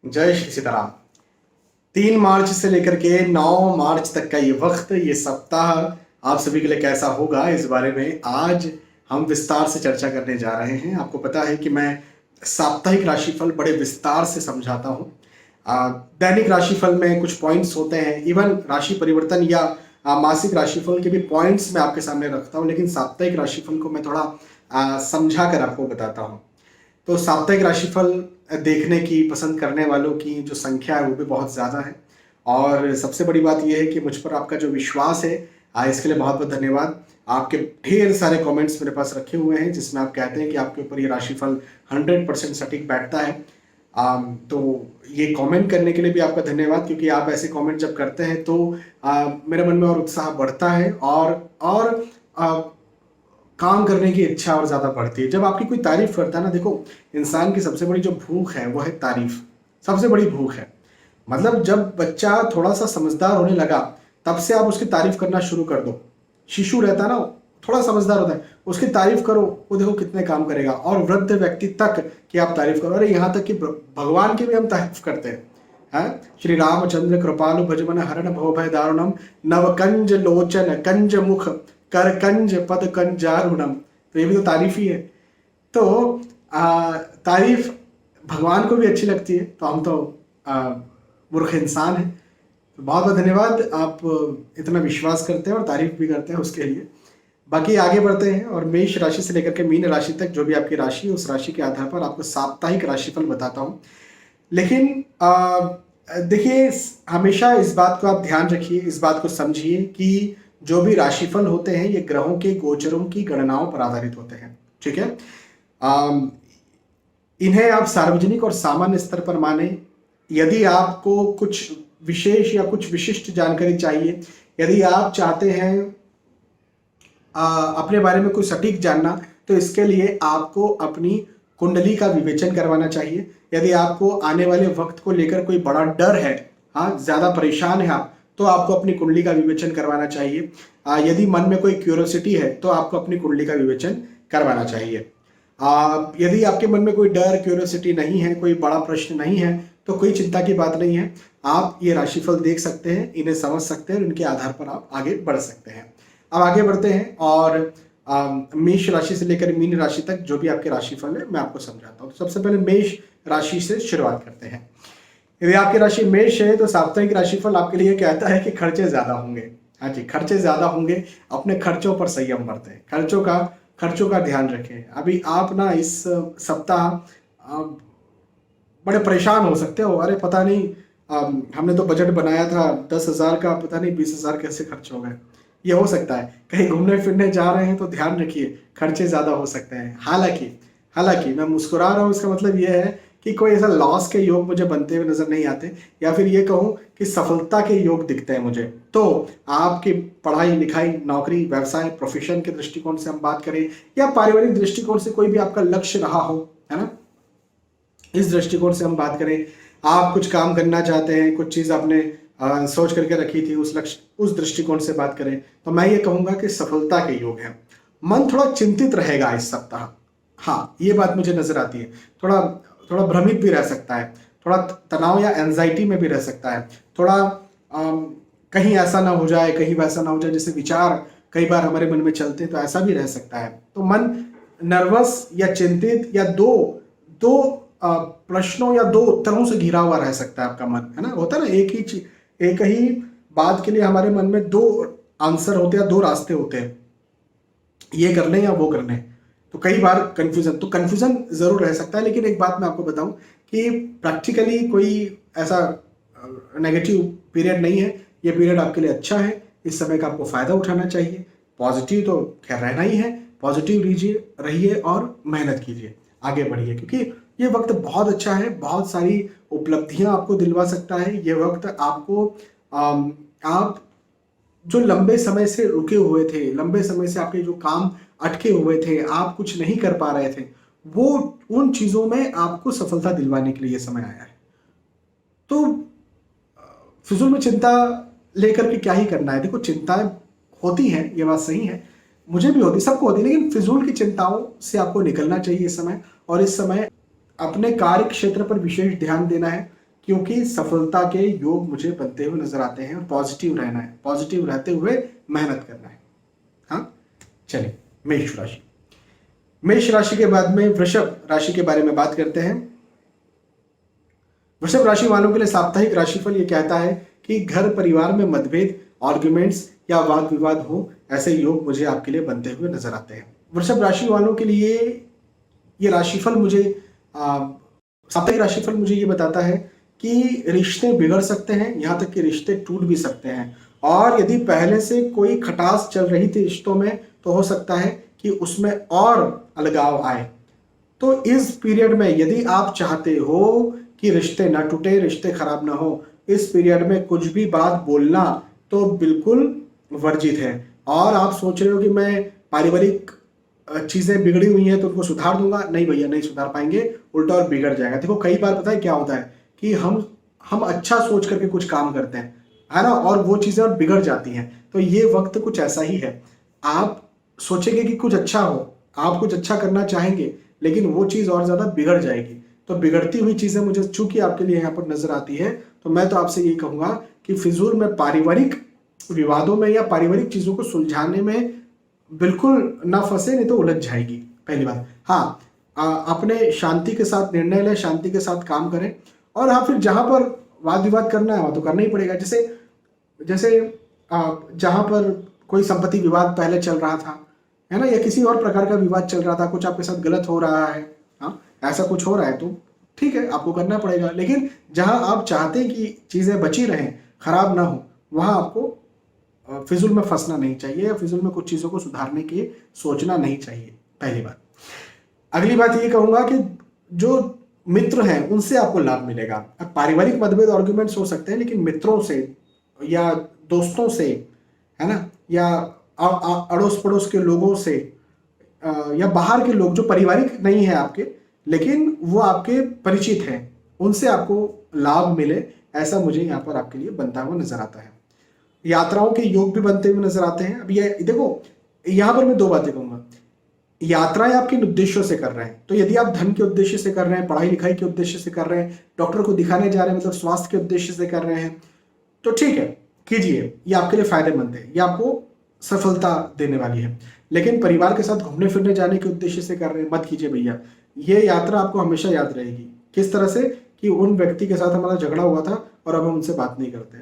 जय श्री सीताराम। 3 मार्च से लेकर के 9 मार्च तक का ये वक्त, ये सप्ताह आप सभी के लिए कैसा होगा, इस बारे में आज हम विस्तार से चर्चा करने जा रहे हैं। आपको पता है कि मैं साप्ताहिक राशिफल बड़े विस्तार से समझाता हूँ। दैनिक राशिफल में कुछ पॉइंट्स होते हैं, इवन राशि परिवर्तन या मासिक राशिफल के भी पॉइंट्स मैं आपके सामने रखता हूँ, लेकिन साप्ताहिक राशिफल को मैं थोड़ा समझा कर आपको बताता हूँ। तो साप्ताहिक राशिफल देखने की पसंद करने वालों की जो संख्या है वो भी बहुत ज़्यादा है, और सबसे बड़ी बात यह है कि मुझ पर आपका जो विश्वास है, इसके लिए बहुत बहुत धन्यवाद। आपके ढेर सारे कमेंट्स मेरे पास रखे हुए हैं जिसमें आप कहते हैं कि आपके ऊपर ये राशिफल 100% सटीक बैठता है। तो ये कमेंट करने के लिए भी आपका धन्यवाद, क्योंकि आप ऐसे कमेंट जब करते हैं तो मेरे मन में और उत्साह बढ़ता है और काम करने की इच्छा और ज़्यादा बढ़ती है जब आपकी कोई तारीफ करता है ना। देखो, इंसान की सबसे बड़ी जो भूख है वो है तारीफ, सबसे बड़ी भूख है। मतलब जब बच्चा थोड़ा सा समझदार होने लगा तब से आप उसकी तारीफ करना शुरू कर दो। शिशु रहता है ना, थोड़ा समझदार होता है, उसकी तारीफ करो, वो देखो कितने काम करेगा। और वृद्ध व्यक्ति तक की आप तारीफ करो, अरे यहाँ तक कि भगवान की भी हम तारीफ करते हैं। श्री रामचंद्र कृपालु भजमन हरण भव भय दारुणम नवकंज लोचन कंज मुख कर कंज पद कंजारुणम। तो ये भी तो तारीफ ही है। तो तारीफ भगवान को भी अच्छी लगती है, तो हम तो मूर्ख इंसान हैं। तो बहुत बहुत धन्यवाद, आप इतना विश्वास करते हैं और तारीफ भी करते हैं उसके लिए। बाकी आगे बढ़ते हैं और मेष राशि से लेकर के मीन राशि तक जो भी आपकी राशि है उस राशि के आधार पर आपको साप्ताहिक राशिफल बताता हूँ। लेकिन देखिए, हमेशा इस बात को आप ध्यान रखिए, इस बात को समझिए कि जो भी राशिफल होते हैं ये ग्रहों के गोचरों की गणनाओं पर आधारित होते हैं, ठीक है। इन्हें आप सार्वजनिक और सामान्य स्तर पर माने। यदि आपको कुछ विशेष या कुछ विशिष्ट जानकारी चाहिए, यदि आप चाहते हैं अपने बारे में कुछ सटीक जानना, तो इसके लिए आपको अपनी कुंडली का विवेचन करवाना चाहिए। यदि आपको आने वाले वक्त को लेकर कोई बड़ा डर है, ज़्यादा परेशान है आप, तो आपको अपनी कुंडली का विवेचन करवाना चाहिए। यदि मन में कोई क्यूरोसिटी है तो आपको अपनी कुंडली का विवेचन करवाना चाहिए। यदि आपके मन में कोई डर क्यूरोसिटी नहीं है, कोई बड़ा प्रश्न नहीं है, तो कोई चिंता की बात नहीं है। आप ये राशिफल देख सकते हैं, इन्हें समझ सकते हैं और इनके आधार पर आप आगे बढ़ सकते हैं। अब आगे बढ़ते हैं और मेष राशि से लेकर मीन राशि तक जो भी आपके राशिफल है मैं आपको समझाता हूँ। सबसे पहले मेष राशि से शुरुआत करते हैं। यदि आपकी राशि मेष है तो साप्ताहिक राशिफल आपके लिए कहता है कि खर्चे ज्यादा होंगे। हाँ जी, खर्चे ज्यादा होंगे। अपने खर्चों पर संयम बरतें, खर्चों का ध्यान रखें। अभी आप ना इस सप्ताह बड़े परेशान हो सकते हो। अरे पता नहीं, हमने तो बजट बनाया था 10,000 का, पता नहीं 20,000 कैसे खर्च हो गए। ये हो सकता है। कहीं घूमने फिरने जा रहे हैं तो ध्यान रखिए, खर्चे ज़्यादा हो सकते हैं। हालांकि मैं मुस्कुरा रहा हूँ, इसका मतलब ये है कि कोई ऐसा लॉस के योग मुझे बनते हुए नजर नहीं आते, या फिर ये कहूँ कि सफलता के योग दिखते हैं मुझे। तो आपकी पढ़ाई लिखाई, नौकरी, व्यवसाय, प्रोफेशन के दृष्टिकोण से हम बात करें या पारिवारिक दृष्टिकोण से कोई भी आपका लक्ष्य रहा हो, है ना, इस दृष्टिकोण से हम बात करें, आप कुछ काम करना चाहते हैं, कुछ चीज़ आपने सोच करके रखी थी, उस लक्ष्य, उस दृष्टिकोण से बात करें, तो मैं ये कहूँगा कि सफलता के योग है। मन थोड़ा चिंतित रहेगा इस सप्ताह। हाँ, ये बात मुझे नजर आती है। थोड़ा भ्रमित भी रह सकता है, थोड़ा तनाव या एंजाइटी में भी रह सकता है। थोड़ा कहीं ऐसा ना हो जाए, कहीं वैसा ना हो जाए, जैसे विचार कई बार हमारे मन में चलते हैं, तो ऐसा भी रह सकता है। तो मन नर्वस या चिंतित या दो प्रश्नों या दो उत्तरों से घिरा हुआ रह सकता है आपका मन, है ना। होता है ना, एक ही बात के लिए हमारे मन में 2 आंसर होते हैं, 2 रास्ते होते हैं, ये कर लें या वो कर लें। तो कई बार कंफ्यूजन जरूर रह सकता है। लेकिन एक बात मैं आपको बताऊं कि प्रैक्टिकली कोई ऐसा नेगेटिव पीरियड नहीं है। ये पीरियड आपके लिए अच्छा है, इस समय का आपको फायदा उठाना चाहिए। पॉजिटिव तो खैर रहना ही है, पॉजिटिव रहिए और मेहनत कीजिए, आगे बढ़िए, क्योंकि ये वक्त बहुत अच्छा है। बहुत सारी उपलब्धियां आपको दिलवा सकता है ये वक्त। आपको आप जो लंबे समय से रुके हुए थे, लंबे समय से आपके जो काम अटके हुए थे, आप कुछ नहीं कर पा रहे थे, वो उन चीजों में आपको सफलता दिलवाने के लिए ये समय आया है। तो फिजूल में चिंता लेकर के क्या ही करना है। देखो, चिंताएं होती हैं, ये बात सही है, मुझे भी होती, सबको होती, लेकिन फिजूल की चिंताओं से आपको निकलना चाहिए इस समय। और इस समय अपने कार्य क्षेत्र पर विशेष ध्यान देना है क्योंकि सफलता के योग मुझे बनते हुए नजर आते हैं और पॉजिटिव रहना है, पॉजिटिव रहते हुए मेहनत करना है। हाँ, चलिए मेष राशि। मेष राशि के बाद में वृषभ राशि के बारे में बात करते हैं। वृषभ राशि वालों के लिए साप्ताहिक राशिफल ये कहता है कि घर परिवार में मतभेद, आर्ग्यूमेंट्स या वाद विवाद हो, ऐसे योग मुझे आपके लिए बनते हुए नजर आते हैं। वृषभ राशि वालों के लिए ये राशिफल मुझे साप्ताहिक राशिफल मुझे ये बताता है कि रिश्ते बिगड़ सकते हैं, यहाँ तक कि रिश्ते टूट भी सकते हैं। और यदि पहले से कोई खटास चल रही थी रिश्तों में, तो हो सकता है कि उसमें और अलगाव आए। तो इस पीरियड में यदि आप चाहते हो कि रिश्ते ना टूटे, रिश्ते खराब ना हो, इस पीरियड में कुछ भी बात बोलना तो बिल्कुल वर्जित है। और आप सोच रहे हो कि मैं पारिवारिक चीजें बिगड़ी हुई हैं तो उनको सुधार दूंगा, नहीं भैया, नहीं सुधार पाएंगे, उल्टा और बिगड़ जाएगा। देखो कई बार पता है क्या होता है कि हम अच्छा सोच करके कुछ काम करते हैं, है ना, और वो चीजें और बिगड़ जाती हैं। तो ये वक्त कुछ ऐसा ही है। आप सोचेंगे कि कुछ अच्छा हो, आप कुछ अच्छा करना चाहेंगे, लेकिन वो चीज और ज्यादा बिगड़ जाएगी। तो बिगड़ती हुई चीजें मुझे चूंकि आपके लिए यहाँ पर नजर आती है, तो मैं तो आपसे यही कहूंगा कि फिजूल में पारिवारिक विवादों में या पारिवारिक चीजों को सुलझाने में बिल्कुल ना फंसे, नहीं तो उलझ जाएगी। पहली बात। हाँ, अपने शांति के साथ निर्णय लें, शांति के साथ काम करें। और हाँ, फिर जहां पर वाद विवाद करना है वहां तो करना ही पड़ेगा। जैसे जैसे जहां पर कोई संपत्ति विवाद पहले चल रहा था, है ना, या किसी और प्रकार का विवाद चल रहा था, कुछ आपके साथ गलत हो रहा है, हाँ, ऐसा कुछ हो रहा है, तो ठीक है, आपको करना पड़ेगा। लेकिन जहां आप चाहते हैं कि चीजें बची रहें, खराब ना हो, वहां आपको फिजूल में फंसना नहीं चाहिए, या फिजूल में कुछ चीजों को सुधारने की सोचना नहीं चाहिए, पहली बात। अगली बात ये कहूंगा कि जो मित्र हैं उनसे आपको लाभ मिलेगा। अब पारिवारिक मतभेद आर्ग्यूमेंट्स हो सकते हैं, लेकिन मित्रों से या दोस्तों से, है ना, या अड़ोस पड़ोस के लोगों से, या बाहर के लोग जो पारिवारिक नहीं है आपके, लेकिन वो आपके परिचित हैं, उनसे आपको लाभ मिले, ऐसा मुझे यहाँ पर आपके लिए बनता हुआ नजर आता है। यात्राओं के योग भी बनते हुए नजर आते हैं। अब ये देखो, यहाँ पर मैं दो बातें कहूंगा। यात्राएं आप किन उद्देश्यों से कर रहे हैं? तो यदि आप धन के उद्देश्य से कर रहे हैं, पढ़ाई लिखाई के उद्देश्य से कर रहे हैं, डॉक्टर को दिखाने जा रहे हैं, मतलब स्वास्थ्य के उद्देश्य से कर रहे हैं, तो ठीक है, कीजिए, ये आपके लिए फायदेमंद है, ये आपको सफलता देने वाली है। लेकिन परिवार के साथ घूमने फिरने जाने के उद्देश्य से कर रहे हैं, मत कीजिए भैया। ये यात्रा आपको हमेशा याद रहेगी। किस तरह से? कि उन व्यक्ति के साथ हमारा झगड़ा हुआ था और अब हम उनसे बात नहीं करते।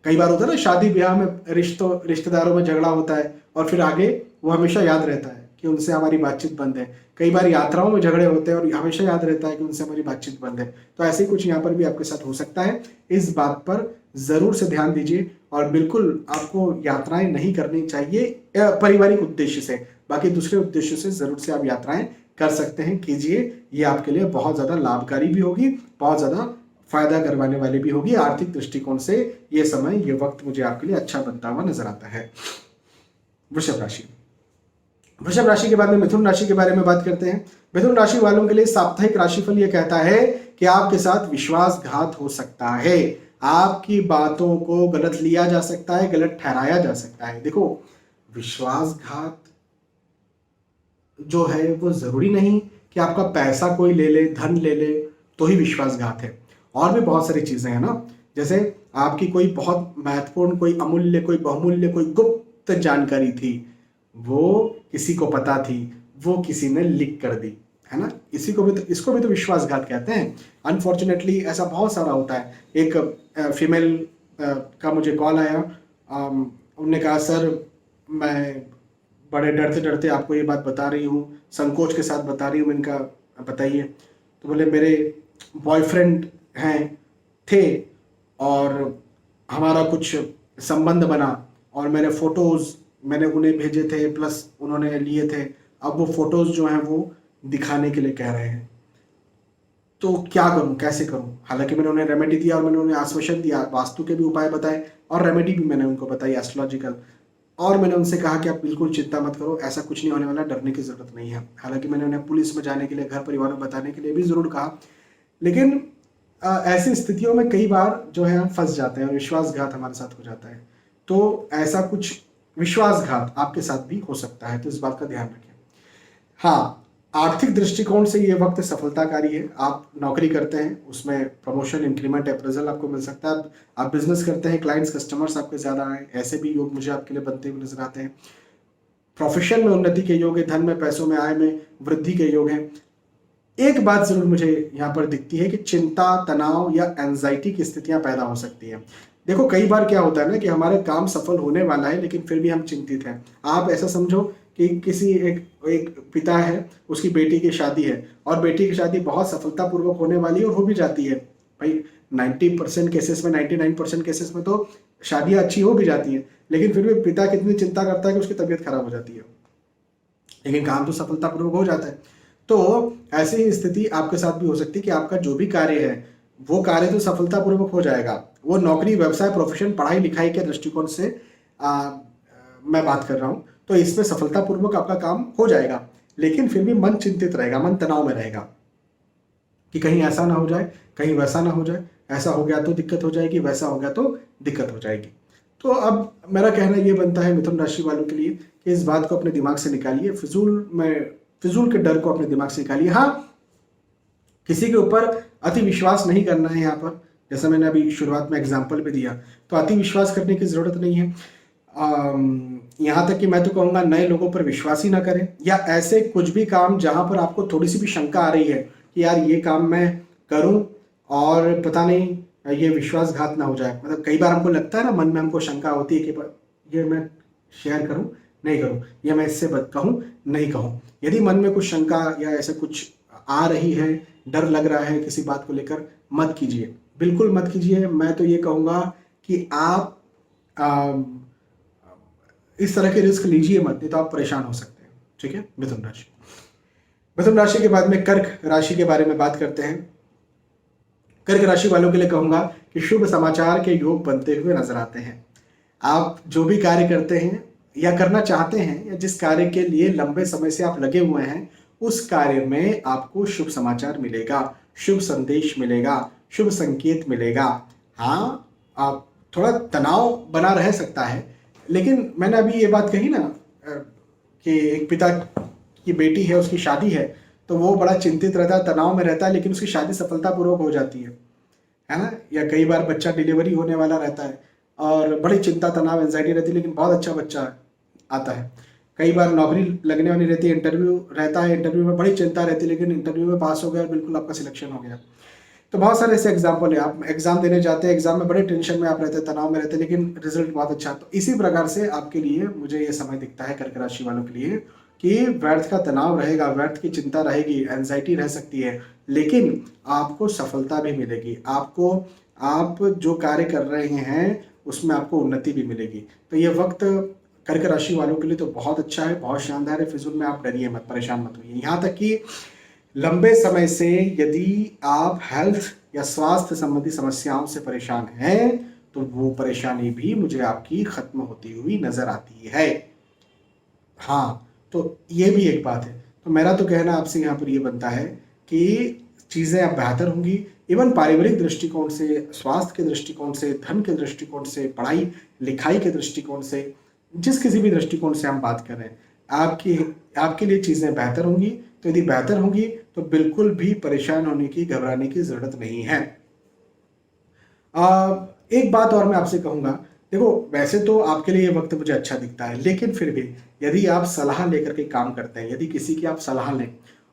कई बार होता है ना, शादी ब्याह में रिश्तेदारों में झगड़ा होता है और फिर आगे वो हमेशा याद रहता है कि उनसे हमारी बातचीत बंद है। कई बार यात्राओं में झगड़े होते हैं और हमेशा याद रहता है कि उनसे हमारी बातचीत बंद है। तो ऐसे ही कुछ यहाँ पर भी आपके साथ हो सकता है। इस बात पर जरूर से ध्यान दीजिए, और बिल्कुल आपको यात्राएं नहीं करनी चाहिए पारिवारिक उद्देश्य से। बाकी दूसरे उद्देश्य से जरूर से आप यात्राएं कर सकते हैं, कीजिए। ये आपके लिए बहुत ज्यादा लाभकारी भी होगी, बहुत ज्यादा फायदा करवाने वाली भी होगी। आर्थिक दृष्टिकोण से ये समय, ये वक्त मुझे आपके लिए अच्छा बनता हुआ नजर आता है। वृषभ राशि। वृषभ राशि के बाद में मिथुन राशि के बारे में बात करते हैं। मिथुन राशि वालों के लिए साप्ताहिक राशिफल ये कहता है कि आपके साथ विश्वासघात हो सकता है। आपकी बातों को गलत लिया जा सकता है, गलत ठहराया जा सकता है। देखो, विश्वासघात जो है वो जरूरी नहीं कि आपका पैसा कोई ले ले, धन ले ले तो ही विश्वासघात है। और भी बहुत सारी चीजें हैं ना, जैसे आपकी कोई बहुत महत्वपूर्ण, कोई अमूल्य, कोई बहुमूल्य, कोई गुप्त जानकारी थी, वो किसी को पता थी, वो किसी ने लीक कर दी, है ना, इसको भी तो विश्वासघात कहते हैं। अनफॉर्चुनेटली ऐसा बहुत सारा होता है। एक फीमेल का मुझे कॉल आया, उन्होंने कहा सर मैं बड़े डरते डरते आपको ये बात बता रही हूँ, संकोच के साथ बता रही हूँ। मैंने कहा बताइए। तो बोले मेरे बॉयफ्रेंड थे और हमारा कुछ संबंध बना, और मैंने फोटोज मैंने उन्हें भेजे थे, प्लस उन्होंने लिए थे। अब वो फोटोज जो हैं वो दिखाने के लिए कह रहे हैं, तो क्या करूं, कैसे करूं? हालांकि मैंने उन्हें रेमेडी दिया और मैंने उन्हें आश्वासन दिया, वास्तु के भी उपाय बताए और रेमेडी भी मैंने उनको बताई एस्ट्रोलॉजिकल। और मैंने उनसे कहा कि आप बिल्कुल चिंता मत करो, ऐसा कुछ नहीं होने वाला, डरने की जरूरत नहीं है। हालांकि मैंने उन्हें पुलिस में जाने के लिए, घर परिवार में बताने के लिए भी जरूर कहा। लेकिन ऐसी स्थितियों में कई बार जो है हम फंस जाते हैं और विश्वासघात हमारे साथ हो जाता है। तो ऐसा कुछ विश्वासघात आपके साथ भी हो सकता है, तो इस बात का ध्यान रखें। हाँ, आर्थिक दृष्टिकोण से ये वक्त सफलताकारी है। आप नौकरी करते हैं, उसमें प्रमोशन, इंक्रीमेंट, अप्रेजल आपको मिल सकता है। आप बिजनेस करते हैं, क्लाइंट्स, कस्टमर्स आपके ज़्यादा आए, ऐसे भी योग मुझे आपके लिए बनते हुए नजर आते हैं। प्रोफेशन में उन्नति के योग है, धन में, पैसों में, आय में वृद्धि के योग हैं। एक बात जरूर मुझे यहाँ पर दिखती है कि चिंता, तनाव या एंजाइटी की स्थितियां पैदा हो सकती हैं। देखो कई बार क्या होता है ना कि हमारे काम सफल होने वाला है लेकिन फिर भी हम चिंतित हैं। आप ऐसा समझो कि किसी एक पिता है, उसकी बेटी की शादी है और बेटी की शादी बहुत सफलतापूर्वक होने वाली है और हो भी जाती है। भाई 90% केसेस में, 99% केसेस में तो शादियां अच्छी हो भी जाती हैं, लेकिन फिर भी पिता कितनी चिंता करता है कि उसकी तबीयत खराब हो जाती है, लेकिन काम तो सफलतापूर्वक हो जाता है। तो ऐसी ही स्थिति आपके साथ भी हो सकती है कि आपका जो भी कार्य है वो कार्य तो सफलतापूर्वक हो जाएगा। वो नौकरी, व्यवसाय, प्रोफेशन, पढ़ाई लिखाई के दृष्टिकोण से मैं बात कर रहा हूँ, तो इसमें सफलतापूर्वक आपका काम हो जाएगा, लेकिन फिर भी मन चिंतित रहेगा, मन तनाव में रहेगा कि कहीं ऐसा ना हो जाए, कहीं वैसा ना हो जाए, ऐसा हो गया तो दिक्कत हो जाएगी, वैसा हो गया तो दिक्कत हो जाएगी। तो अब मेरा कहना ये बनता है मिथुन राशि वालों के लिए कि इस बात को अपने दिमाग से निकालिए, फिजूल के डर को अपने दिमाग से निकालिए। हाँ, किसी के ऊपर अति विश्वास नहीं करना है। यहाँ पर जैसा मैंने अभी शुरुआत में एग्जाम्पल भी दिया, तो अति विश्वास करने की जरूरत नहीं है। यहाँ तक कि मैं तो कहूँगा नए लोगों पर विश्वास ही ना करें, या ऐसे कुछ भी काम जहाँ पर आपको थोड़ी सी भी शंका आ रही है कि यार ये काम मैं करूँ और पता नहीं ये विश्वासघात ना हो जाए। मतलब कई बार हमको लगता है ना, मन में हमको शंका होती है कि ये मैं शेयर करूँ नहीं करूँ, ये मैं इससे कहूँ नहीं कहूँ। यदि मन में कुछ शंका या ऐसे कुछ आ रही है, डर लग रहा है किसी बात को लेकर, मत कीजिए, बिल्कुल मत कीजिए। मैं तो ये कहूँगा कि आप इस तरह के रिस्क लीजिए मत, नहीं तो आप परेशान हो सकते हैं। ठीक है, मिथुन राशि। मिथुन राशि के बाद में कर्क राशि के बारे में बात करते हैं। कर्क राशि वालों के लिए कहूंगा कि शुभ समाचार के योग बनते हुए नजर आते हैं। आप जो भी कार्य करते हैं या करना चाहते हैं, या जिस कार्य के लिए लंबे समय से आप लगे हुए हैं, उस कार्य में आपको शुभ समाचार मिलेगा, शुभ संदेश मिलेगा, शुभ संकेत मिलेगा। हाँ, आप थोड़ा तनाव बना रह सकता है, लेकिन मैंने अभी ये बात कही ना कि एक पिता की बेटी है, उसकी शादी है, तो वो बड़ा चिंतित रहता है, तनाव में रहता है, लेकिन उसकी शादी सफलतापूर्वक हो जाती है ना। या कई बार बच्चा डिलीवरी होने वाला रहता है और बड़ी चिंता, तनाव, एंजाइटी रहती है, लेकिन बहुत अच्छा बच्चा आता है। कई बार नौकरी लगने वाली रहती है, इंटरव्यू रहता है, इंटरव्यू में बड़ी चिंता रहती है, लेकिन इंटरव्यू में पास हो गया और बिल्कुल आपका सिलेक्शन हो गया। तो बहुत सारे ऐसे एग्जाम्पल है। आप एग्जाम देने जाते हैं, एग्जाम में बड़े टेंशन में आप रहते हैं, तनाव में रहते हैं, लेकिन रिजल्ट बहुत अच्छा। तो इसी प्रकार से आपके लिए मुझे ये समय दिखता है कर्क राशि वालों के लिए कि व्यर्थ का तनाव रहेगा, व्यर्थ की चिंता रहेगी, एंजाइटी रह सकती है, लेकिन आपको सफलता भी मिलेगी। आपको, आप जो कार्य कर रहे हैं उसमें आपको उन्नति भी मिलेगी। तो ये वक्त कर्क राशि वालों के लिए तो बहुत अच्छा है, बहुत शानदार है। फिजूल में आप डरिए मत, परेशान मत होइए। यहाँ तक कि लंबे समय से यदि आप हेल्थ या स्वास्थ्य संबंधी समस्याओं से परेशान हैं, तो वो परेशानी भी मुझे आपकी खत्म होती हुई नजर आती है। हाँ, तो ये भी एक बात है। तो मेरा तो कहना आपसे यहाँ पर ये बनता है कि चीज़ें अब बेहतर होंगी। इवन पारिवारिक दृष्टिकोण से, स्वास्थ्य के दृष्टिकोण से, धन के दृष्टिकोण से, पढ़ाई लिखाई के दृष्टिकोण से, जिस किसी भी दृष्टिकोण से हम बात कर रहे हैं, आपके लिए चीज़ें बेहतर होंगी। तो यदि बेहतर होंगी तो बिल्कुल भी परेशान होने की, घबराने की ज़रूरत नहीं है। एक बात और मैं आपसे कहूँगा, देखो वैसे तो आपके लिए ये वक्त मुझे अच्छा दिखता है, लेकिन फिर भी यदि आप सलाह लेकर के काम करते हैं, यदि किसी की आप सलाह लें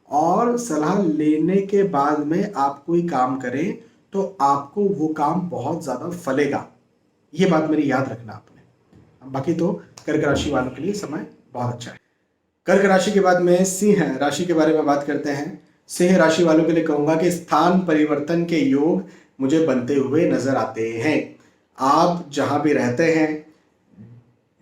और सलाह लेने के बाद में आप कोई काम करें, तो आपको वो काम बहुत ज़्यादा फलेगा। ये बात मेरी याद रखना आपने। बाकी तो कर्क राशि वालों के लिए समय बहुत अच्छा है। कर्क राशि के बाद में सिंह राशि के बारे में बात करते हैं। सिंह राशि वालों के लिए कहूंगा कि स्थान परिवर्तन के योग मुझे बनते हुए नजर आते हैं। आप जहां भी रहते हैं,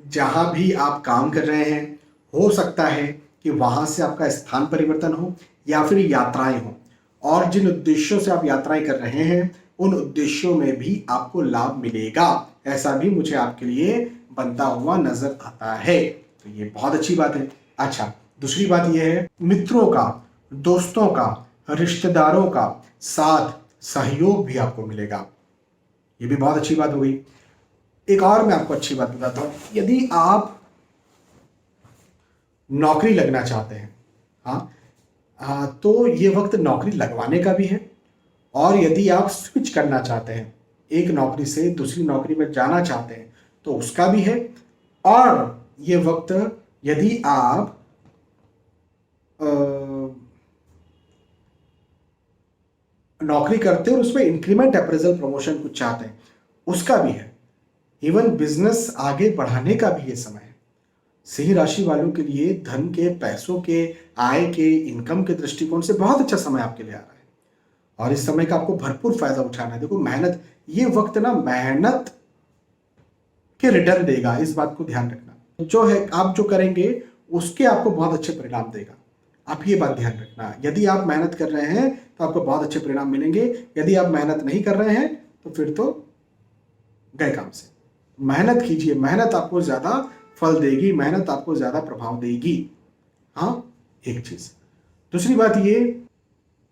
जहां भी आप काम कर रहे हैं, हो सकता है कि वहां से आपका स्थान परिवर्तन हो या फिर यात्राएं हो, और जिन उद्देश्यों से आप यात्राएं कर रहे हैं उन उद्देश्यों में भी आपको लाभ मिलेगा, ऐसा भी मुझे आपके लिए बनता हुआ नजर आता है। तो ये बहुत अच्छी बात है। अच्छा, दूसरी बात यह है, मित्रों का, दोस्तों का, रिश्तेदारों का साथ सहयोग भी आपको मिलेगा। ये भी बहुत अच्छी बात हो गई। एक और मैं आपको अच्छी बात बताता हूं, यदि आप नौकरी लगना चाहते हैं, हाँ, तो ये वक्त नौकरी लगवाने का भी है, और यदि आप स्विच करना चाहते हैं, एक नौकरी से दूसरी नौकरी में जाना चाहते हैं, तो उसका भी है। और ये वक्त यदि आप नौकरी करते हो और उसमें इंक्रीमेंट, अप्रेजल, प्रमोशन कुछ चाहते हैं, उसका भी है। इवन बिजनेस आगे बढ़ाने का भी ये समय है। सिंह राशि वालों के लिए धन के, पैसों के, आय के, इनकम के दृष्टिकोण से बहुत अच्छा समय आपके लिए आ रहा है, और इस समय का आपको भरपूर फायदा उठाना है। देखो मेहनत, ये वक्त ना मेहनत के रिटर्न देगा, इस बात को ध्यान रखना। जो है आप जो करेंगे उसके आपको बहुत अच्छे परिणाम देगा, आप ये बात ध्यान रखना। यदि आप मेहनत कर रहे हैं तो आपको बहुत अच्छे परिणाम मिलेंगे, यदि आप मेहनत नहीं कर रहे हैं तो फिर तो गए काम से। मेहनत कीजिए, मेहनत आपको ज्यादा फल देगी, मेहनत आपको ज्यादा प्रभाव देगी। हाँ, एक चीज। दूसरी बात ये,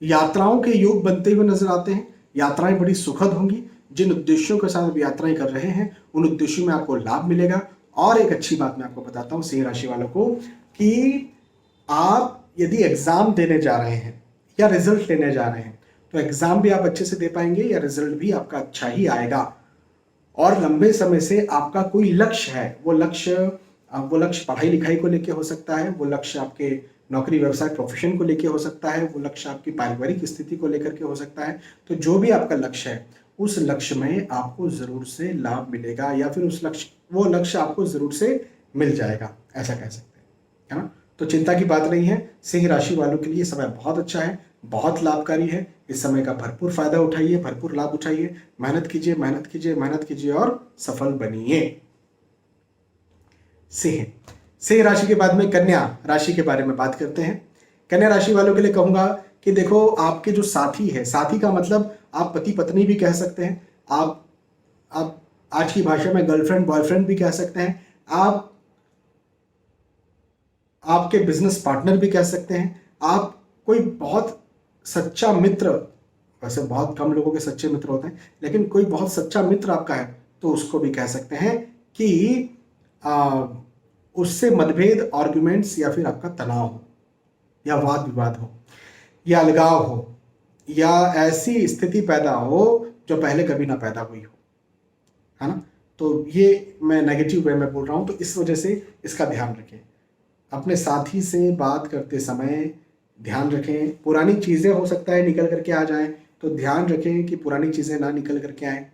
यात्राओं के योग बनते हुए नजर आते हैं। यात्राएं बड़ी सुखद होंगी। जिन उद्देश्यों के साथ आप यात्राएं कर रहे हैं उन उद्देश्यों में आपको लाभ मिलेगा। और एक अच्छी बात मैं आपको बताता हूं सिंह राशि वालों को, कि आप यदि एग्जाम देने जा रहे हैं या रिजल्ट लेने जा रहे हैं, तो एग्जाम भी आप अच्छे से दे पाएंगे या रिजल्ट भी आपका अच्छा ही आएगा। और लंबे समय से आपका कोई लक्ष्य है, वो लक्ष्य पढ़ाई लिखाई को लेके हो सकता है, वो लक्ष्य आपके नौकरी व्यवसाय प्रोफेशन को लेके हो सकता है, वो लक्ष्य आपकी पारिवारिक स्थिति को लेकर के हो सकता है। तो जो भी आपका लक्ष्य है, उस लक्ष्य में आपको जरूर से लाभ मिलेगा, या फिर वो लक्ष्य आपको जरूर से मिल जाएगा, ऐसा कह सकते हैं, है ना। तो चिंता की बात नहीं है। सिंह राशि वालों के लिए समय बहुत अच्छा है, बहुत लाभकारी है। इस समय का भरपूर फायदा उठाइए, भरपूर लाभ उठाइए। मेहनत कीजिए, मेहनत कीजिए, मेहनत कीजिए और सफल बनिए। सिंह, सिंह राशि के बाद में कन्या राशि के बारे में बात करते हैं। कन्या राशि वालों के लिए कहूंगा कि देखो, आपके जो साथी है, साथी का मतलब आप पति पत्नी भी कह सकते हैं, आप आज की भाषा में गर्लफ्रेंड बॉयफ्रेंड भी कह सकते हैं, आप आपके बिजनेस पार्टनर भी कह सकते हैं, आप कोई बहुत सच्चा मित्र, वैसे बहुत कम लोगों के सच्चे मित्र होते हैं, लेकिन कोई बहुत सच्चा मित्र आपका है तो उसको भी कह सकते हैं कि उससे मतभेद, आर्ग्यूमेंट्स, या फिर आपका तनाव हो, या वाद विवाद हो, या अलगाव हो, या ऐसी स्थिति पैदा हो जो पहले कभी ना पैदा हुई हो, है ना। तो ये मैं नेगेटिव वे में बोल रहा हूं, तो इस वजह से इसका ध्यान रखें। अपने साथी से बात करते समय ध्यान रखें, पुरानी चीज़ें हो सकता है निकल करके आ जाएं, तो ध्यान रखें कि पुरानी चीज़ें ना निकल करके आएँ।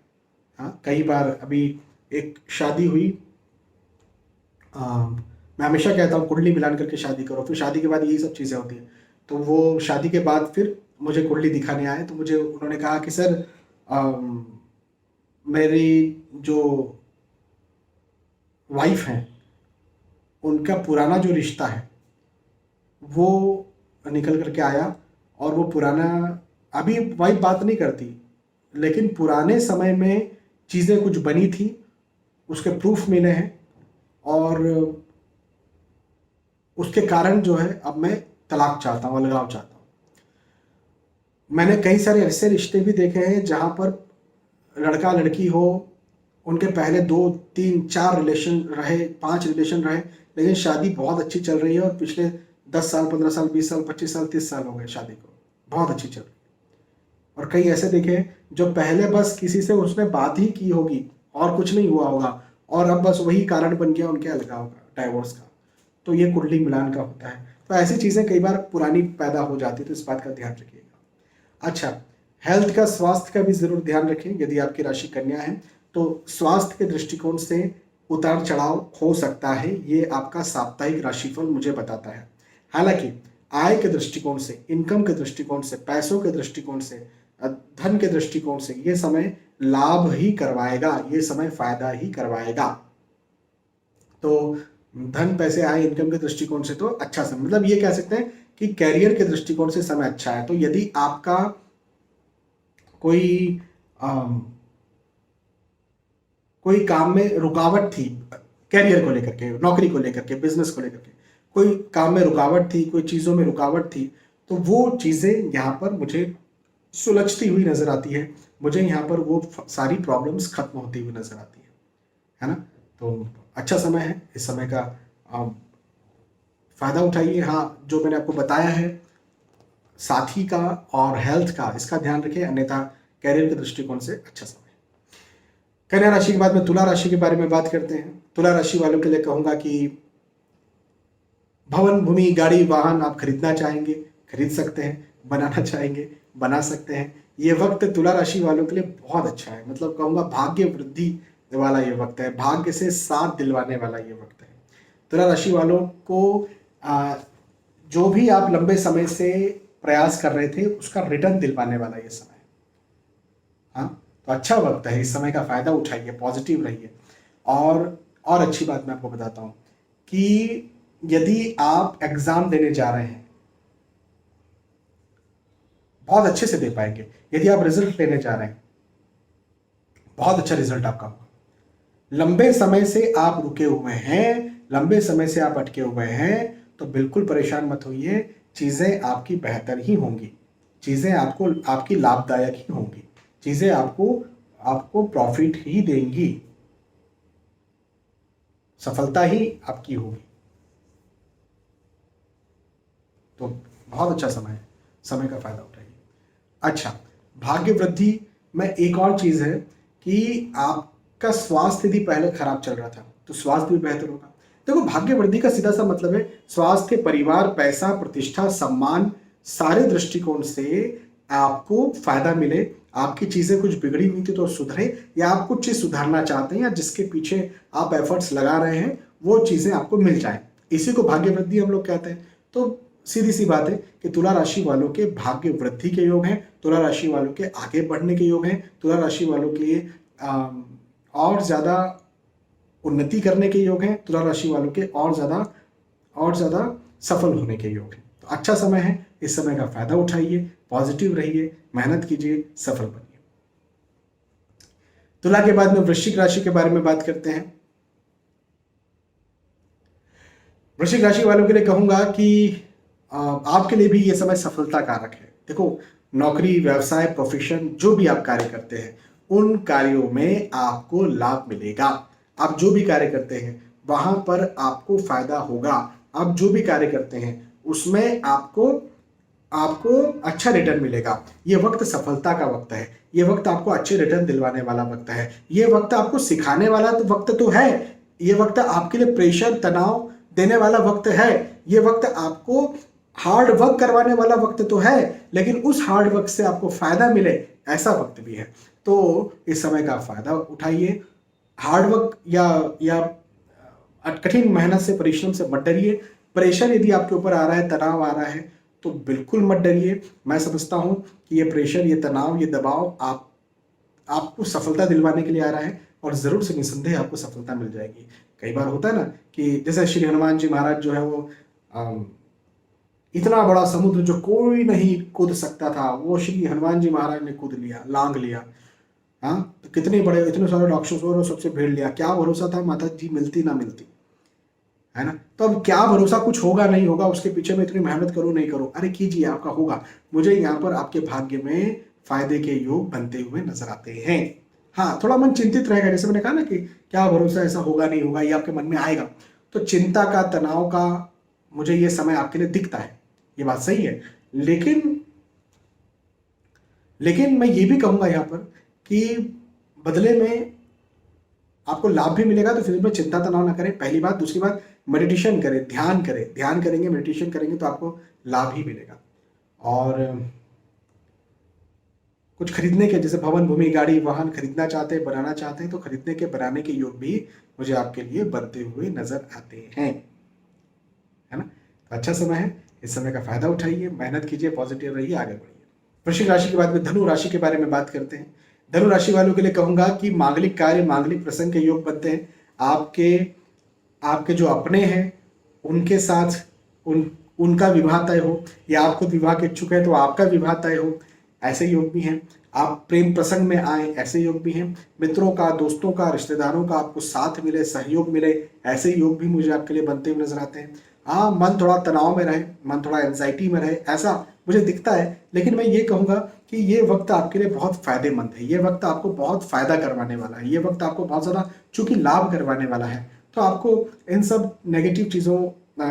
हाँ, कई बार अभी एक शादी हुई, मैं हमेशा कहता हूँ कुंडली मिलान करके शादी करो, फिर शादी के बाद यही सब चीज़ें होती हैं। तो वो शादी के बाद फिर मुझे कुंडली दिखाने आए, तो मुझे उन्होंने कहा कि सर, मेरी जो वाइफ हैं उनका पुराना जो रिश्ता है वो निकल करके आया, और वो पुराना, अभी वाइफ बात नहीं करती, लेकिन पुराने समय में चीज़ें कुछ बनी थी, उसके प्रूफ मिले हैं, और उसके कारण जो है अब मैं तलाक चाहता हूँ, अलगाव चाहता हूँ। मैंने कई सारे ऐसे रिश्ते भी देखे हैं जहाँ पर लड़का लड़की हो, उनके पहले 2 3 4 रिलेशन रहे, 5 रिलेशन रहे, लेकिन शादी बहुत अच्छी चल रही है, और पिछले 10 साल, 15 साल, 20 साल, 25 साल, 30 साल हो गए शादी को, बहुत अच्छी चल रही है। और कई ऐसे देखे जो पहले बस किसी से उसने बात ही की होगी और कुछ नहीं हुआ होगा, और अब बस वही कारण बन गया उनके अलगाव का, डाइवोर्स का। तो ये कुंडली मिलान का होता है। तो ऐसी चीज़ें कई बार पुरानी पैदा हो जाती है, तो इस बात का ध्यान रखिएगा। अच्छा, हेल्थ का, स्वास्थ्य का भी जरूर ध्यान रखें। यदि आपकी राशि कन्या है तो स्वास्थ्य के दृष्टिकोण से उतार चढ़ाव हो सकता है, ये आपका साप्ताहिक राशिफल मुझे बताता है। हालांकि आय के दृष्टिकोण से, इनकम के दृष्टिकोण से, पैसों के दृष्टिकोण से, धन के दृष्टिकोण से ये समय लाभ ही करवाएगा, ये समय फायदा ही करवाएगा। तो धन, पैसे, आय, इनकम के दृष्टिकोण से तो अच्छा समय, मतलब ये कह सकते हैं कि कैरियर के दृष्टिकोण से समय अच्छा है। तो यदि आपका कोई कोई काम में रुकावट थी, कैरियर को लेकर के, नौकरी को लेकर के, बिजनेस को लेकर के, कोई काम में रुकावट थी, कोई चीज़ों में रुकावट थी, तो वो चीज़ें यहाँ पर मुझे सुलझती हुई नजर आती है। मुझे यहाँ पर वो सारी प्रॉब्लम्स खत्म होती हुई नजर आती है ना। तो अच्छा समय है, इस समय का फायदा उठाइए। हाँ, जो मैंने आपको बताया है साथी का और हेल्थ का, इसका ध्यान रखें, अन्यथा कैरियर के दृष्टिकोण से अच्छा समय। कन्या राशि के बाद में तुला राशि के बारे में बात करते हैं। तुला राशि वालों के लिए कहूंगा कि भवन, भूमि, गाड़ी, वाहन आप खरीदना चाहेंगे, खरीद सकते हैं, बनाना चाहेंगे, बना सकते हैं। ये वक्त तुला राशि वालों के लिए बहुत अच्छा है, मतलब कहूंगा भाग्य वृद्धि वाला ये वक्त है, भाग्य से साथ दिलवाने वाला ये वक्त है। तुला राशि वालों को जो भी आप लंबे समय से प्रयास कर रहे थे उसका रिटर्न दिलवाने वाला ये समय है। हाँ, तो अच्छा वक्त है, इस समय का फायदा उठाइए, पॉजिटिव रहिए। और अच्छी बात मैं आपको बताता हूँ कि यदि आप एग्जाम देने जा रहे हैं, बहुत अच्छे से दे पाएंगे। यदि आप रिजल्ट लेने जा रहे हैं, बहुत अच्छा रिजल्ट आपका होगा। लंबे समय से आप रुके हुए हैं, लंबे समय से आप अटके हुए हैं, तो बिल्कुल परेशान मत होइए, चीजें आपकी बेहतर ही होंगी, चीजें आपको आपकी लाभदायक ही होंगी, चीजें आपको आपको प्रॉफिट ही देंगी, सफलता ही आपकी होगी। तो बहुत अच्छा समय है, समय का फायदा उठाइए। अच्छा, भाग्य वृद्धि में एक और चीज है कि आपका स्वास्थ्य यदि पहले खराब चल रहा था तो स्वास्थ्य भी बेहतर होगा। देखो, भाग्य वृद्धि का सीधा सा मतलब है स्वास्थ्य, परिवार, पैसा, प्रतिष्ठा, सम्मान, सारे दृष्टिकोण से आपको फायदा मिले। आपकी चीजें कुछ बिगड़ी हुई थी तो सुधरे, या आप कुछ चीज सुधारना चाहते हैं या जिसके पीछे आप एफर्ट्स लगा रहे हैं वो चीजें आपको मिल जाए, इसी को भाग्य वृद्धि हम लोग कहते हैं। तो सीधी सी बात है कि तुला राशि वालों के भाग्य वृद्धि के योग हैं, तुला राशि वालों के आगे बढ़ने के योग हैं, तुला राशि वालों के और ज्यादा उन्नति करने के योग हैं, तुला राशि वालों के और ज्यादा सफल होने के योग हैं। तो अच्छा समय है, इस समय का फायदा उठाइए, पॉजिटिव रहिए, मेहनत कीजिए, सफल बनिए। तुला के बाद में वृश्चिक राशि के बारे में बात करते हैं। वृश्चिक राशि वालों के लिए कहूंगा कि आपके लिए भी ये समय सफलता कारक है। देखो, नौकरी, व्यवसाय, प्रोफेशन, जो भी आप कार्य करते हैं उन कार्यों में आपको लाभ मिलेगा। आप जो भी कार्य करते हैं वहां पर आपको फायदा होगा। आप जो भी कार्य करते हैं उसमें आपको आपको अच्छा रिटर्न मिलेगा। ये वक्त सफलता का वक्त है, ये वक्त आपको अच्छे रिटर्न दिलवाने वाला वक्त है, ये वक्त आपको सिखाने वाला तो वक्त तो है, ये वक्त आपके लिए प्रेशर, तनाव देने वाला वक्त है, ये वक्त आपको हार्ड वर्क करवाने वाला वक्त तो है, लेकिन उस हार्ड वर्क से आपको फायदा मिले ऐसा वक्त भी है। तो इस समय का फायदा उठाइए। हार्ड वर्क या कठिन मेहनत से, परिश्रम से मत डरिए। प्रेशर यदि आपके ऊपर आ रहा है, तनाव आ रहा है, तो बिल्कुल मत डरिए। मैं समझता हूं कि ये प्रेशर, ये तनाव, ये दबाव आपको सफलता दिलवाने के लिए आ रहा है, और जरूर से निसंदेह आपको सफलता मिल जाएगी। कई बार होता है ना कि जैसे श्री हनुमान जी महाराज जो है वो इतना बड़ा समुद्र जो कोई नहीं कूद सकता था, वो श्री हनुमान जी महाराज ने कूद लिया, लांग लिया। हाँ, तो कितने बड़े, इतने सारे राक्षसों ने सबसे भिड़ लिया, क्या भरोसा था माता जी मिलती ना मिलती, है ना। तो अब क्या भरोसा, कुछ होगा नहीं होगा, उसके पीछे मैं इतनी मेहनत करूं नहीं करूं, अरे कीजिए, आपका होगा। मुझे यहाँ पर आपके भाग्य में फायदे के योग बनते हुए नजर आते हैं। हाँ, थोड़ा मन चिंतित रहेगा, जैसे मैंने कहा ना कि क्या भरोसा, ऐसा होगा नहीं होगा, ये आपके मन में आएगा। तो चिंता का, तनाव का मुझे ये समय आपके लिए दिखता है, ये बात सही है। लेकिन मैं ये भी कहूंगा यहाँ पर कि बदले में आपको लाभ भी मिलेगा, तो फिर में चिंता तनाव ना करें, पहली बात। दूसरी बात, मेडिटेशन करें, ध्यान करें, ध्यान करेंगे, मेडिटेशन करेंगे तो आपको लाभ ही मिलेगा। और कुछ खरीदने के, जैसे भवन, भूमि, गाड़ी, वाहन खरीदना चाहते हैं, बनाना चाहते हैं, तो खरीदने के, बनाने के योग भी मुझे आपके लिए बनते हुए नजर आते हैं, है ना। तो अच्छा समय है, इस समय का फायदा उठाइए, मेहनत कीजिए, पॉजिटिव रहिए, आगे बढ़िए। वृश्चिक राशि के बाद में धनु राशि के बारे में बात करते हैं। धनु राशि वालों के लिए कहूंगा कि मांगलिक कार्य, मांगलिक प्रसंग के योग बनते हैं। आपके आपके जो अपने हैं उनके साथ उनका विवाह तय हो, या आप खुद विवाह के इच्छुक है तो आपका विवाह तय हो, ऐसे योग भी हैं। आप प्रेम प्रसंग में आए, ऐसे योग भी हैं। मित्रों का, दोस्तों का, रिश्तेदारों का आपको साथ मिले, सहयोग मिले, ऐसे योग भी मुझे आपके लिए बनते हुए नजर आते हैं। हाँ, मन थोड़ा तनाव में रहे, मन थोड़ा एंजाइटी में रहे, ऐसा मुझे दिखता है, लेकिन मैं ये कहूँगा कि ये वक्त आपके लिए बहुत फायदेमंद है, ये वक्त आपको बहुत फायदा करवाने वाला है, ये वक्त आपको बहुत ज़्यादा चूंकि लाभ करवाने वाला है। तो आपको इन सब नेगेटिव चीज़ों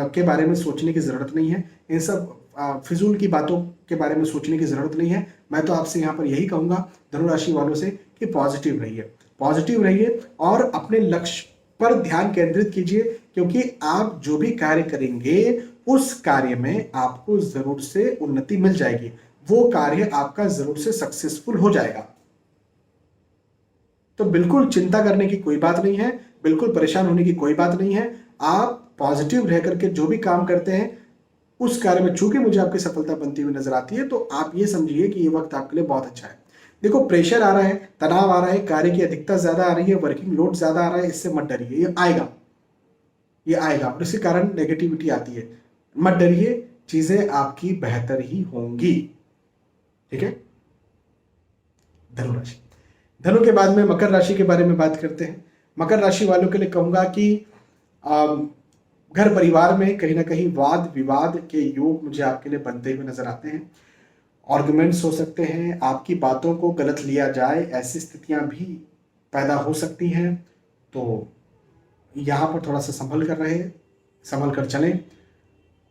के बारे में सोचने की ज़रूरत नहीं है। इन सब फिजूल की बातों के बारे में सोचने की जरूरत नहीं है। मैं तो आपसे यहाँ पर यही कहूंगा धनुराशि वालों से कि पॉजिटिव रहिए, पॉजिटिव रहिए और अपने लक्ष्य पर ध्यान केंद्रित कीजिए, क्योंकि आप जो भी कार्य करेंगे उस कार्य में आपको जरूर से उन्नति मिल जाएगी, वो कार्य आपका जरूर से सक्सेसफुल हो जाएगा। तो बिल्कुल चिंता करने की कोई बात नहीं है, बिल्कुल परेशान होने की कोई बात नहीं है। आप पॉजिटिव रह करके जो भी काम करते हैं उस कार्य में चूंकि मुझे आपकी सफलता बनती हुई नजर आती है, तो आप ये समझिए कि ये वक्त आपके लिए बहुत अच्छा है। देखो प्रेशर आ रहा है, तनाव आ रहा है, कार्य की अधिकता ज्यादा आ रही है, वर्किंग लोड ज्यादा आ रहा है, इससे मत डरिए, ये आएगा, ये आएगा और इसके कारण नेगेटिविटी आती है। मत डरिए, चीजें आपकी बेहतर ही होंगी। ठीक है। धनु राशि, धनु के बाद में मकर राशि के बारे में बात करते हैं। मकर राशि वालों के लिए कहूंगा कि घर परिवार में कहीं ना कहीं वाद विवाद के योग मुझे आपके लिए बनते हुए नजर आते हैं। आर्गुमेंट्स हो सकते हैं, आपकी बातों को गलत लिया जाए, ऐसी स्थितियां भी पैदा हो सकती हैं। तो यहाँ पर थोड़ा सा संभल कर चलें।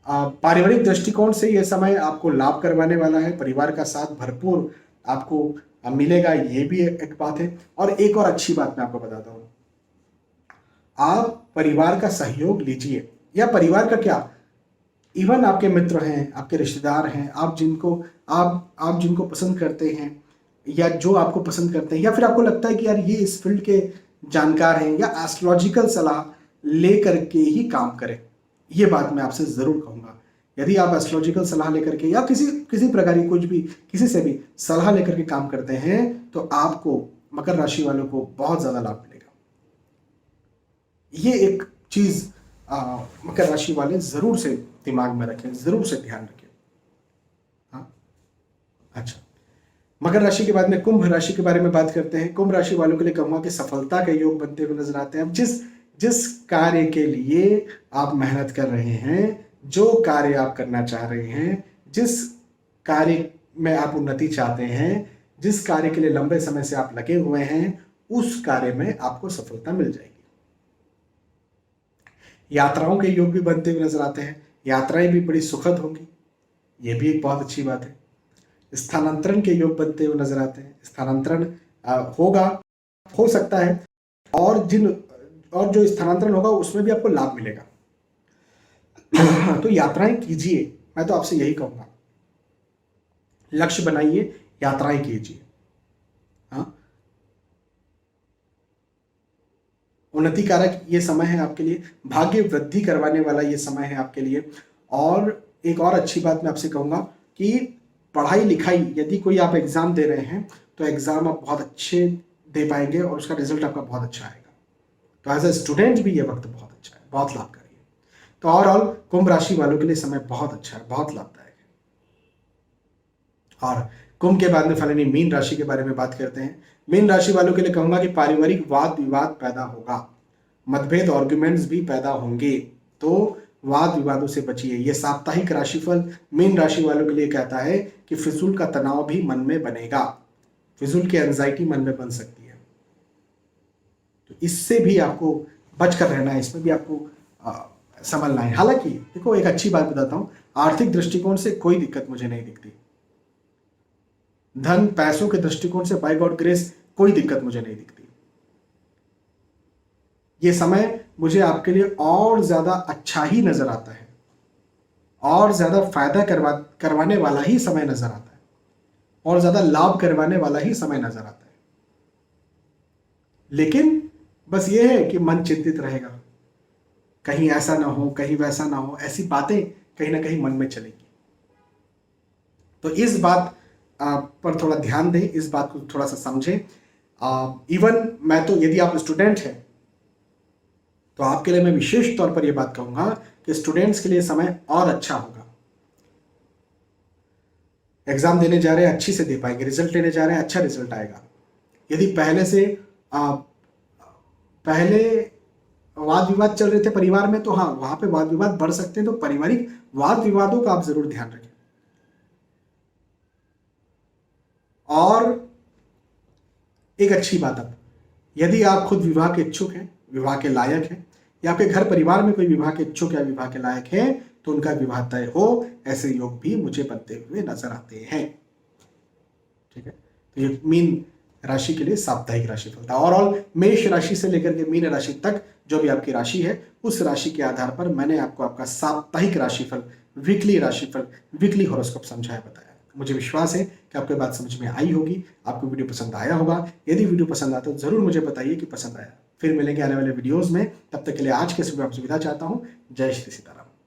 पारिवारिक दृष्टिकोण से यह समय आपको लाभ करवाने वाला है, परिवार का साथ भरपूर आपको मिलेगा, ये भी एक बात है। और एक और अच्छी बात मैं आपको बताता हूँ, आप परिवार का सहयोग लीजिए, या परिवार का क्या, इवन आपके मित्र हैं, आपके रिश्तेदार हैं, आप जिनको पसंद करते हैं या जो आपको पसंद करते हैं, या फिर आपको लगता है कि यार ये इस फील्ड के जानकार हैं, या एस्ट्रोलॉजिकल सलाह ले करके ही काम करें। ये बात मैं आपसे जरूर कहूंगा, यदि आप एस्ट्रोलॉजिकल सलाह लेकर के या किसी प्रकार की कुछ भी किसी से भी सलाह लेकर के काम करते हैं तो आपको, मकर राशि वालों को, बहुत ज्यादा लाभ मिलेगा। ये एक चीज मकर राशि वाले जरूर से दिमाग में रखें, जरूर से ध्यान रखें। हाँ, अच्छा, मकर राशि के बाद में कुंभ राशि के बारे में बात करते हैं। कुंभ राशि वालों के लिए कहूंगा कि सफलता के योग बनते हुए नजर आते हैं। अब जिस कार्य के लिए आप मेहनत कर रहे हैं, जो कार्य आप करना चाह रहे हैं, जिस कार्य में आप उन्नति चाहते हैं, जिस कार्य के लिए लंबे समय से आप लगे हुए हैं, उस कार्य में आपको सफलता मिल जाएगी। यात्राओं के योग भी बनते हुए नजर आते हैं, यात्राएं भी बड़ी सुखद होंगी, ये भी एक बहुत अच्छी बात है। स्थानांतरण के योग बनते हुए नजर आते हैं, स्थानांतरण होगा, हो सकता है, और जो स्थानांतरण होगा उसमें भी आपको लाभ मिलेगा। तो यात्राएं कीजिए, मैं तो आपसे यही कहूंगा, लक्ष्य बनाइए, यात्राएं कीजिए। हाँ, उन्नति कारक ये समय है आपके लिए, भाग्य वृद्धि करवाने वाला ये समय है आपके लिए। और एक और अच्छी बात मैं आपसे कहूंगा कि पढ़ाई लिखाई, यदि कोई आप एग्जाम दे रहे हैं तो एग्जाम आप बहुत अच्छे दे पाएंगे और उसका रिजल्ट आपका बहुत अच्छा आएगा। तो एज ए स्टूडेंट भी ये वक्त बहुत अच्छा है, बहुत लाभकारी है। तो ओवरऑल कुंभ राशि वालों के लिए समय बहुत अच्छा है, बहुत लाभदायक है। और कुंभ के बाद में फाइनली मीन राशि के बारे में बात करते हैं। मीन राशि वालों के लिए कहूंगा कि पारिवारिक वाद विवाद पैदा होगा, मतभेद आर्गुमेंट्स भी पैदा होंगे, तो वाद विवादों से बचिए। यह साप्ताहिक राशिफल मीन राशि वालों के लिए कहता है कि फिजूल का तनाव भी मन में बनेगा, फिजूल की एंजाइटी मन में बन सकती है, तो इससे भी आपको बचकर रहना है, इसमें भी आपको संभलना है। हालांकि देखो एक अच्छी बात बताता हूं, आर्थिक दृष्टिकोण से कोई दिक्कत मुझे नहीं दिखती, धन पैसों के दृष्टिकोण से बाय गॉड ग्रेस कोई दिक्कत मुझे नहीं दिखती। ये समय मुझे आपके लिए और ज्यादा अच्छा ही नजर आता है, और ज्यादा फायदा करवाने वाला ही समय नजर आता है, और ज्यादा लाभ करवाने वाला ही समय नजर आता है। लेकिन बस ये है कि मन चिंतित रहेगा, कहीं ऐसा ना हो, कहीं वैसा ना हो, ऐसी बातें कहीं ना कहीं मन में चलेगी। तो इस बात पर थोड़ा ध्यान दें, इस बात को थोड़ा सा समझें। इवन मैं तो, यदि आप स्टूडेंट हैं तो आपके लिए मैं विशेष तौर पर यह बात कहूंगा कि स्टूडेंट्स के लिए समय और अच्छा होगा। एग्जाम देने जा रहे हैं, अच्छी से दे पाएंगे, रिजल्ट लेने जा रहे हैं, अच्छा रिजल्ट आएगा। यदि पहले वाद विवाद चल रहे थे परिवार में, तो हाँ, वहां पे वाद विवाद बढ़ सकते हैं, तो पारिवारिक वाद विवादों का आप जरूर ध्यान रखें। और एक अच्छी बात, अब यदि आप खुद विवाह के इच्छुक हैं, विवाह के लायक हैं, या आपके घर परिवार में कोई विवाह के इच्छुक या विवाह के लायक है, तो उनका विवाह तय हो, ऐसे योग भी मुझे बनते हुए नजर आते हैं। ठीक है, तो ये मीन राशि के लिए साप्ताहिक राशिफल था। ओवरऑल मेष राशि से लेकर के मीन राशि तक जो भी आपकी राशि है, उस राशि के आधार पर मैंने आपको आपका साप्ताहिक राशिफल, वीकली राशिफल, वीकली हॉरोस्कोप समझाया, बताया। मुझे विश्वास है कि आपको बात समझ में आई होगी, आपको वीडियो पसंद आया होगा। यदि वीडियो पसंद आता तो जरूर मुझे बताइए कि पसंद आया। फिर मिलेंगे आने वाले वीडियोस में, तब तक के लिए आज के समय आपसे विदा चाहता हूँ। जय श्री सीताराम।